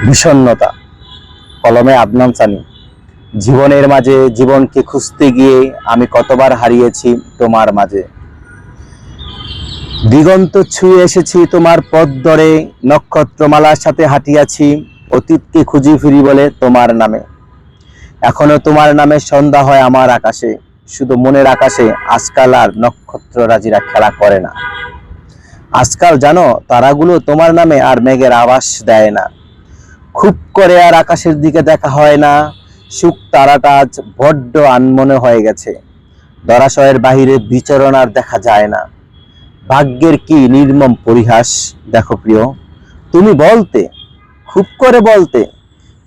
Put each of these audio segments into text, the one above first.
বিষণ্ণতা। কলমে আদনান সানি। জীবনের মাঝে জীবনকে খুঁজতে গিয়ে আমি কতবার হারিয়েছি তোমার মাঝে। দিগন্ত ছুঁয়ে এসেছি তোমার পথ ধরে, নক্ষত্রমালার সাথে হাঁটিয়াছি অতীতকে খুঁজি ফিরি বলে তোমার নামে। এখনো তোমার নামে সন্ধ্যা হয় আমার আকাশে, শুধু মনের আকাশে আজকাল আর নক্ষত্ররাজিরা খেলা করে না। আজকাল জানো, তারাগুলো তোমার নামে আর মেঘের আভাস দেয় না। খুব করে আর আকাশের দিকে দেখা হয় না। সুখ তারাটা আজ বড্ড আনমনে হয়ে গেছে। ধরাশয়ের বাহিরে বিচরণ আর দেখা যায় না। ভাগ্যের কি নির্মম পরিহাস দেখো প্রিয়। তুমি বলতে, খুব করে বলতে,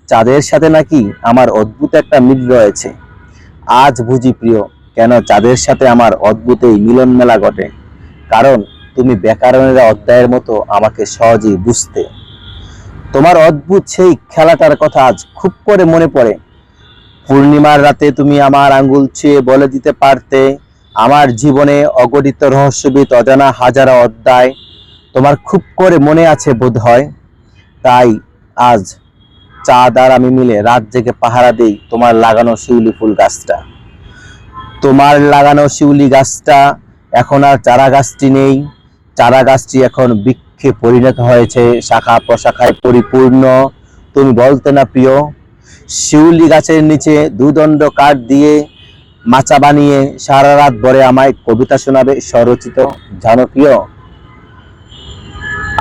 চাঁদের সাথে নাকি আমার অদ্ভুত একটা মিল রয়েছে। আজ বুঝি প্রিয়, কেন চাঁদের সাথে আমার অদ্ভুত এই মিলন মেলা ঘটে। কারণ তুমি ব্যাকরণের অধ্যায়ের মতো আমাকে সহজেই বুঝতে। তোমার অদ্ভুত সেই খেলাটার কথা আজ খুব করে মনে পড়ে। পূর্ণিমার রাতে তুমি আমার আঙ্গুল ছুঁয়ে বলে দিতে পারতে আমার জীবনে অগণিত রহস্যবিদ অজানা হাজারো অধ্যায়। তোমার খুব করে মনে আছে বোধ হয়। তাই আজ চাঁদ আর আমি মিলে রাত জেগে পাহারা দেই তোমার লাগানো শিউলি ফুল গাছটা। তোমার লাগানো শিউলি গাছটা এখন আর চারা গাছটি নেই। চারা গাছটি এখন বৃক্ষে পরিণত হয়েছে, শাখা প্রশাখায় পরিপূর্ণ। তুমি বলতে না প্রিয়, শিউলি গাছের নিচে দুদণ্ড কাঠ দিয়ে মাচা বানিয়ে সারা রাত ভরে আমায় কবিতা শোনাবে স্বরচিত। জানো প্রিয়,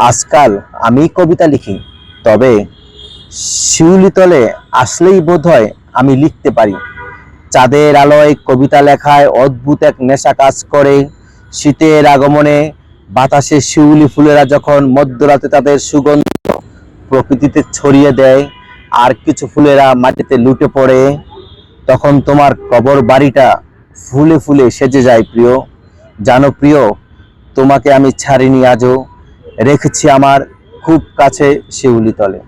আজকাল আমি কবিতা লিখি, তবে শিউলি তলে আসলেই বোধ হয় আমি লিখতে পারি। চাঁদের আলোয় কবিতা লেখায় অদ্ভুত এক নেশা কাজ করে। শীতের আগমনে বাতাসে শিউলি ফুলেরা যখন মধ্যরাতে তাদের সুগন্ধ প্রকৃতিতে ছড়িয়ে দেয়, আর কিছু ফুলেরা মাটিতে লুটে পড়ে, তখন তোমার কবর বাড়িটা ফুলে ফুলে সেজে যায় প্রিয়। জানো প্রিয়, তোমাকে আমি ছাড়িনি আজও, রেখেছি আমার খুব কাছে শিউলি তলে।